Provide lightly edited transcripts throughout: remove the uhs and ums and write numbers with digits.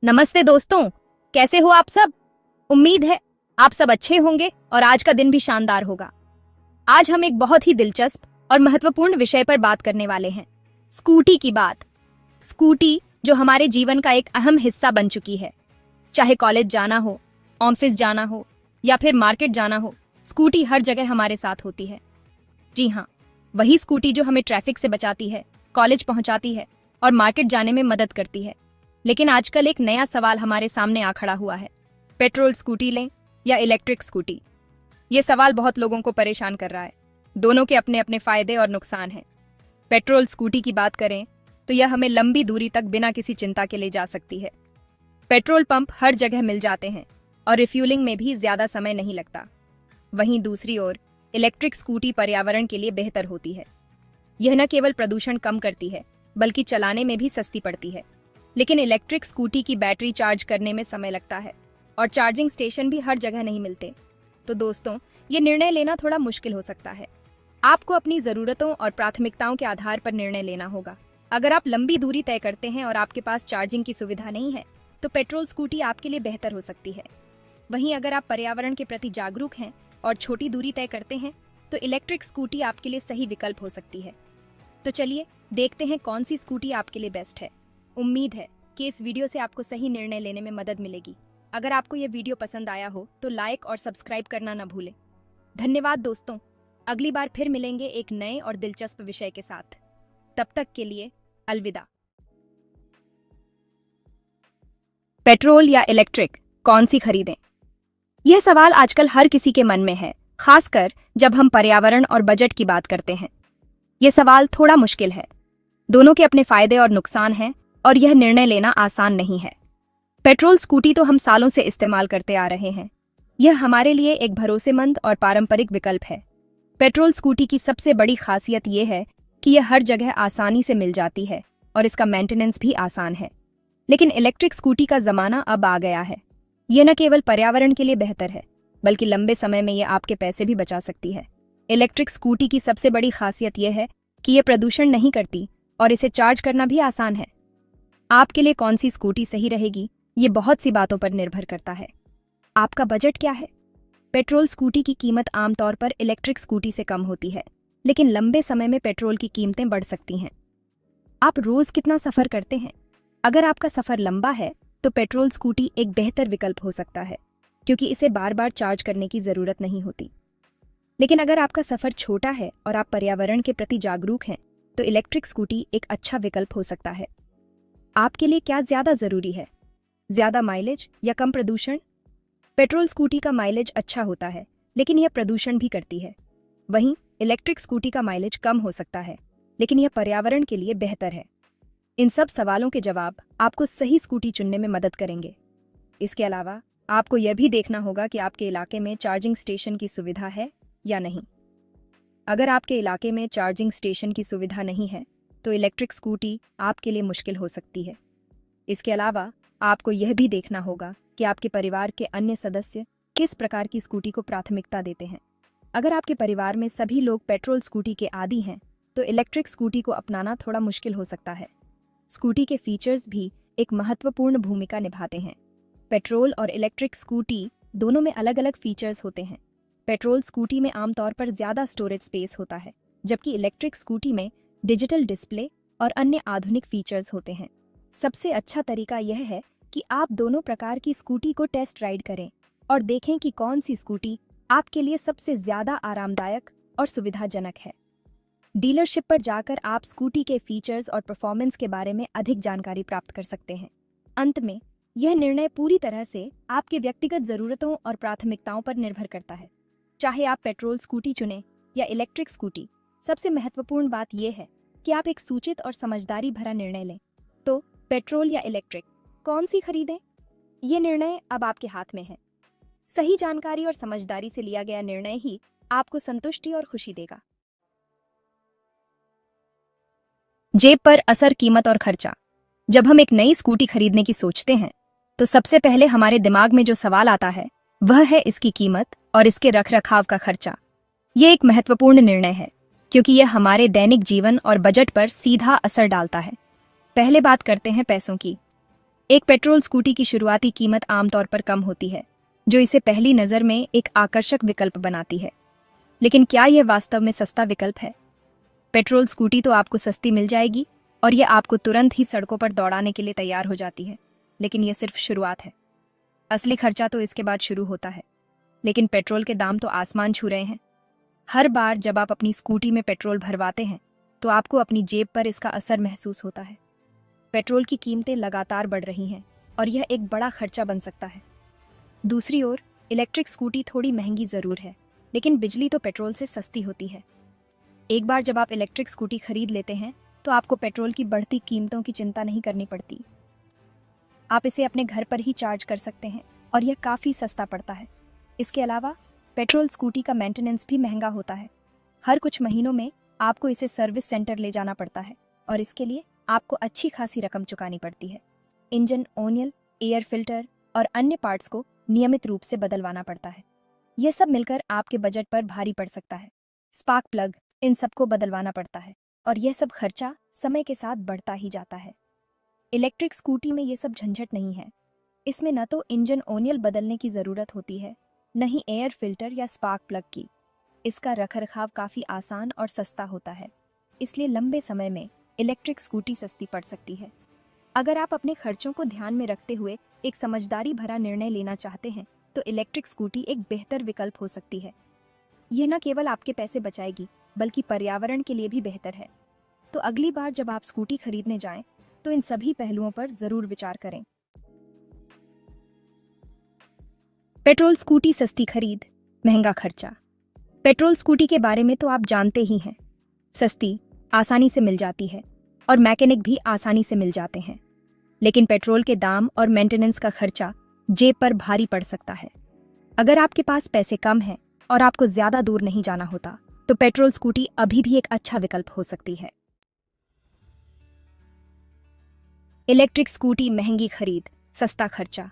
नमस्ते दोस्तों, कैसे हो आप सब। उम्मीद है आप सब अच्छे होंगे और आज का दिन भी शानदार होगा। आज हम एक बहुत ही दिलचस्प और महत्वपूर्ण विषय पर बात करने वाले हैं, स्कूटी की बात। स्कूटी जो हमारे जीवन का एक अहम हिस्सा बन चुकी है। चाहे कॉलेज जाना हो, ऑफिस जाना हो या फिर मार्केट जाना हो, स्कूटी हर जगह हमारे साथ होती है। जी हाँ, वही स्कूटी जो हमें ट्रैफिक से बचाती है, कॉलेज पहुंचाती है और मार्केट जाने में मदद करती है। लेकिन आजकल एक नया सवाल हमारे सामने आ खड़ा हुआ है, पेट्रोल स्कूटी लें या इलेक्ट्रिक स्कूटी। ये सवाल बहुत लोगों को परेशान कर रहा है। दोनों के अपने अपने फायदे और नुकसान हैं। पेट्रोल स्कूटी की बात करें तो यह हमें लंबी दूरी तक बिना किसी चिंता के ले जा सकती है। पेट्रोल पंप हर जगह मिल जाते हैं और रिफ्यूलिंग में भी ज्यादा समय नहीं लगता। वहीं दूसरी ओर इलेक्ट्रिक स्कूटी पर्यावरण के लिए बेहतर होती है। यह न केवल प्रदूषण कम करती है बल्कि चलाने में भी सस्ती पड़ती है। लेकिन इलेक्ट्रिक स्कूटी की बैटरी चार्ज करने में समय लगता है और चार्जिंग स्टेशन भी हर जगह नहीं मिलते। तो दोस्तों, ये निर्णय लेना थोड़ा मुश्किल हो सकता है। आपको अपनी ज़रूरतों और प्राथमिकताओं के आधार पर निर्णय लेना होगा। अगर आप लंबी दूरी तय करते हैं और आपके पास चार्जिंग की सुविधा नहीं है, तो पेट्रोल स्कूटी आपके लिए बेहतर हो सकती है। वहीं अगर आप पर्यावरण के प्रति जागरूक हैं और छोटी दूरी तय करते हैं, तो इलेक्ट्रिक स्कूटी आपके लिए सही विकल्प हो सकती है। तो चलिए देखते हैं कौन सी स्कूटी आपके लिए बेस्ट है। उम्मीद है कि इस वीडियो से आपको सही निर्णय लेने में मदद मिलेगी। अगर आपको यह वीडियो पसंद आया हो तो लाइक और सब्सक्राइब करना न भूलें। धन्यवाद दोस्तों, अगली बार फिर मिलेंगे एक नए और दिलचस्प विषय के साथ। तब तक के लिए अलविदा। पेट्रोल या इलेक्ट्रिक कौन सी खरीदें? यह सवाल आजकल हर किसी के मन में है, खासकर जब हम पर्यावरण और बजट की बात करते हैं। यह सवाल थोड़ा मुश्किल है। दोनों के अपने फायदे और नुकसान हैं और यह निर्णय लेना आसान नहीं है। पेट्रोल स्कूटी तो हम सालों से इस्तेमाल करते आ रहे हैं। यह हमारे लिए एक भरोसेमंद और पारंपरिक विकल्प है। पेट्रोल स्कूटी की सबसे बड़ी खासियत यह है कि यह हर जगह आसानी से मिल जाती है और इसका मेंटेनेंस भी आसान है। लेकिन इलेक्ट्रिक स्कूटी का जमाना अब आ गया है। यह न केवल पर्यावरण के लिए बेहतर है, बल्कि लंबे समय में यह आपके पैसे भी बचा सकती है। इलेक्ट्रिक स्कूटी की सबसे बड़ी खासियत यह है कि यह प्रदूषण नहीं करती और इसे चार्ज करना भी आसान है। आपके लिए कौन सी स्कूटी सही रहेगी, ये बहुत सी बातों पर निर्भर करता है। आपका बजट क्या है? पेट्रोल स्कूटी की कीमत आमतौर पर इलेक्ट्रिक स्कूटी से कम होती है, लेकिन लंबे समय में पेट्रोल की कीमतें बढ़ सकती हैं। आप रोज कितना सफर करते हैं? अगर आपका सफर लंबा है तो पेट्रोल स्कूटी एक बेहतर विकल्प हो सकता है, क्योंकि इसे बार बार चार्ज करने की जरूरत नहीं होती। लेकिन अगर आपका सफर छोटा है और आप पर्यावरण के प्रति जागरूक हैं, तो इलेक्ट्रिक स्कूटी एक अच्छा विकल्प हो सकता है। आपके लिए क्या ज्यादा जरूरी है, ज्यादा माइलेज या कम प्रदूषण? पेट्रोल स्कूटी का माइलेज अच्छा होता है, लेकिन यह प्रदूषण भी करती है। वहीं इलेक्ट्रिक स्कूटी का माइलेज कम हो सकता है, लेकिन यह पर्यावरण के लिए बेहतर है। इन सब सवालों के जवाब आपको सही स्कूटी चुनने में मदद करेंगे। इसके अलावा आपको यह भी देखना होगा कि आपके इलाके में चार्जिंग स्टेशन की सुविधा है या नहीं। अगर आपके इलाके में चार्जिंग स्टेशन की सुविधा नहीं है, तो इलेक्ट्रिक स्कूटी आपके लिए मुश्किल हो सकती है। इसके अलावा आपको यह भी देखना होगा कि आपके परिवार के अन्य सदस्य किस प्रकार की स्कूटी को प्राथमिकता देते हैं। अगर आपके परिवार में सभी लोग पेट्रोल स्कूटी के आदी हैं, तो इलेक्ट्रिक स्कूटी को अपनाना थोड़ा मुश्किल हो सकता है। स्कूटी के फीचर्स भी एक महत्वपूर्ण भूमिका निभाते हैं। पेट्रोल और इलेक्ट्रिक स्कूटी दोनों में अलग अलग फीचर्स होते हैं। पेट्रोल स्कूटी में आमतौर पर ज्यादा स्टोरेज स्पेस होता है, जबकि इलेक्ट्रिक स्कूटी में डिजिटल डिस्प्ले और अन्य आधुनिक फीचर्स होते हैं। सबसे अच्छा तरीका यह है कि आप दोनों प्रकार की स्कूटी को टेस्ट राइड करें और देखें कि कौन सी स्कूटी आपके लिए सबसे ज्यादा आरामदायक और सुविधाजनक है। डीलरशिप पर जाकर आप स्कूटी के फीचर्स और परफॉर्मेंस के बारे में अधिक जानकारी प्राप्त कर सकते हैं। अंत में यह निर्णय पूरी तरह से आपके व्यक्तिगत जरूरतों और प्राथमिकताओं पर निर्भर करता है। चाहे आप पेट्रोल स्कूटी चुनें या इलेक्ट्रिक स्कूटी, सबसे महत्वपूर्ण बात यह है कि आप एक सूचित और समझदारी भरा निर्णय लें। तो पेट्रोल या इलेक्ट्रिक कौन सी खरीदें, ये निर्णय अब आपके हाथ में है। सही जानकारी और समझदारी से लिया गया निर्णय ही आपको संतुष्टि और खुशी देगा। जेब पर असर, कीमत और खर्चा। जब हम एक नई स्कूटी खरीदने की सोचते हैं, तो सबसे पहले हमारे दिमाग में जो सवाल आता है वह है इसकी कीमत और इसके रखरखाव का खर्चा। ये एक महत्वपूर्ण निर्णय है, क्योंकि यह हमारे दैनिक जीवन और बजट पर सीधा असर डालता है। पहले बात करते हैं पैसों की। एक पेट्रोल स्कूटी की शुरुआती कीमत आमतौर पर कम होती है, जो इसे पहली नज़र में एक आकर्षक विकल्प बनाती है। लेकिन क्या यह वास्तव में सस्ता विकल्प है? पेट्रोल स्कूटी तो आपको सस्ती मिल जाएगी और यह आपको तुरंत ही सड़कों पर दौड़ाने के लिए तैयार हो जाती है, लेकिन यह सिर्फ शुरुआत है। असली खर्चा तो इसके बाद शुरू होता है। लेकिन पेट्रोल के दाम तो आसमान छू रहे हैं। हर बार जब आप अपनी स्कूटी में पेट्रोल भरवाते हैं तो आपको अपनी जेब पर इसका असर महसूस होता है। पेट्रोल की कीमतें लगातार बढ़ रही हैं और यह एक बड़ा खर्चा बन सकता है। दूसरी ओर इलेक्ट्रिक स्कूटी थोड़ी महंगी ज़रूर है, लेकिन बिजली तो पेट्रोल से सस्ती होती है। एक बार जब आप इलेक्ट्रिक स्कूटी खरीद लेते हैं तो आपको पेट्रोल की बढ़ती कीमतों की चिंता नहीं करनी पड़ती। आप इसे अपने घर पर ही चार्ज कर सकते हैं और यह काफ़ी सस्ता पड़ता है। इसके अलावा पेट्रोल स्कूटी का मेंटेनेंस भी महंगा होता है। हर कुछ महीनों में आपको इसे सर्विस सेंटर ले जाना पड़ता है और इसके लिए आपको अच्छी खासी रकम चुकानी पड़ती है। इंजन ऑयल, एयर फिल्टर और अन्य पार्ट्स को नियमित रूप से बदलवाना पड़ता है। यह सब मिलकर आपके बजट पर भारी पड़ सकता है। स्पार्क प्लग, इन सबको बदलवाना पड़ता है और यह सब खर्चा समय के साथ बढ़ता ही जाता है। इलेक्ट्रिक स्कूटी में ये सब झंझट नहीं है। इसमें न तो इंजन ऑयल बदलने की ज़रूरत होती है, न ही एयर फिल्टर या स्पार्क प्लग की। इसका रखरखाव काफ़ी आसान और सस्ता होता है, इसलिए लंबे समय में इलेक्ट्रिक स्कूटी सस्ती पड़ सकती है। अगर आप अपने खर्चों को ध्यान में रखते हुए एक समझदारी भरा निर्णय लेना चाहते हैं तो इलेक्ट्रिक स्कूटी एक बेहतर विकल्प हो सकती है। यह न केवल आपके पैसे बचाएगी बल्कि पर्यावरण के लिए भी बेहतर है। तो अगली बार जब आप स्कूटी खरीदने जाएं तो इन सभी पहलुओं पर जरूर विचार करें। पेट्रोल स्कूटी सस्ती खरीद, महंगा खर्चा। पेट्रोल स्कूटी के बारे में तो आप जानते ही हैं। सस्ती, आसानी से मिल जाती है और मैकेनिक भी आसानी से मिल जाते हैं। लेकिन पेट्रोल के दाम और मेंटेनेंस का खर्चा जेब पर भारी पड़ सकता है। अगर आपके पास पैसे कम हैं और आपको ज्यादा दूर नहीं जाना होता तो पेट्रोल स्कूटी अभी भी एक अच्छा विकल्प हो सकती है। इलेक्ट्रिक स्कूटी महंगी खरीद, सस्ता खर्चा।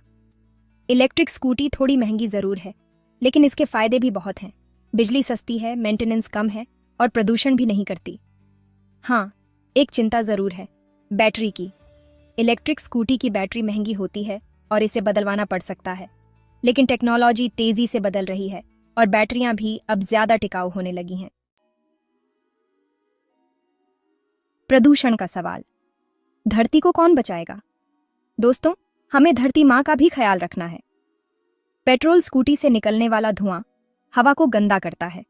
इलेक्ट्रिक स्कूटी थोड़ी महंगी जरूर है, लेकिन इसके फायदे भी बहुत हैं। बिजली सस्ती है, मेंटेनेंस कम है और प्रदूषण भी नहीं करती। हाँ, एक चिंता जरूर है, बैटरी की। इलेक्ट्रिक स्कूटी की बैटरी महंगी होती है और इसे बदलवाना पड़ सकता है। लेकिन टेक्नोलॉजी तेजी से बदल रही है और बैटरियां भी अब ज्यादा टिकाऊ होने लगी हैं। प्रदूषण का सवाल, धरती को कौन बचाएगा? दोस्तों, हमें धरती माँ का भी ख्याल रखना है। पेट्रोल स्कूटी से निकलने वाला धुआं हवा को गंदा करता है।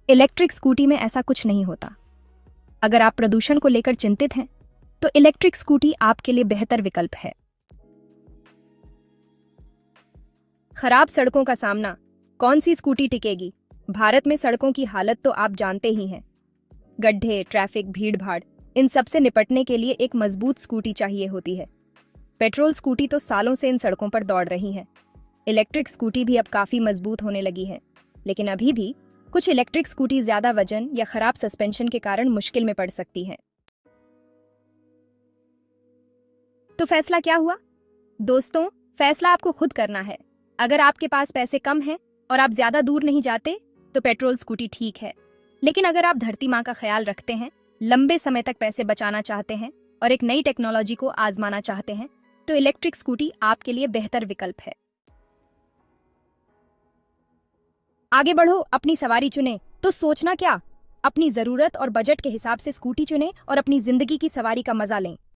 इलेक्ट्रिक स्कूटी में ऐसा कुछ नहीं होता। अगर आप प्रदूषण को लेकर चिंतित हैं तो इलेक्ट्रिक स्कूटी आपके लिए बेहतर विकल्प है। खराब सड़कों का सामना, कौन सी स्कूटी टिकेगी? भारत में सड़कों की हालत तो आप जानते ही हैं। गड्ढे, ट्रैफिक, भीड़-भाड़, इन सब से निपटने के लिए एक मजबूत स्कूटी चाहिए होती है। पेट्रोल स्कूटी तो सालों से इन सड़कों पर दौड़ रही हैं। इलेक्ट्रिक स्कूटी भी अब काफी मजबूत होने लगी है, लेकिन अभी भी कुछ इलेक्ट्रिक स्कूटी ज्यादा वजन या खराब सस्पेंशन के कारण मुश्किल में पड़ सकती हैं। तो फैसला क्या हुआ? दोस्तों, फैसला आपको खुद करना है। अगर आपके पास पैसे कम हैं और आप ज्यादा दूर नहीं जाते तो पेट्रोल स्कूटी ठीक है। लेकिन अगर आप धरती माँ का ख्याल रखते हैं, लंबे समय तक पैसे बचाना चाहते हैं और एक नई टेक्नोलॉजी को आजमाना चाहते हैं तो इलेक्ट्रिक स्कूटी आपके लिए बेहतर विकल्प है। आगे बढ़ो, अपनी सवारी चुने। तो सोचना क्या, अपनी जरूरत और बजट के हिसाब से स्कूटी चुने और अपनी जिंदगी की सवारी का मजा लें।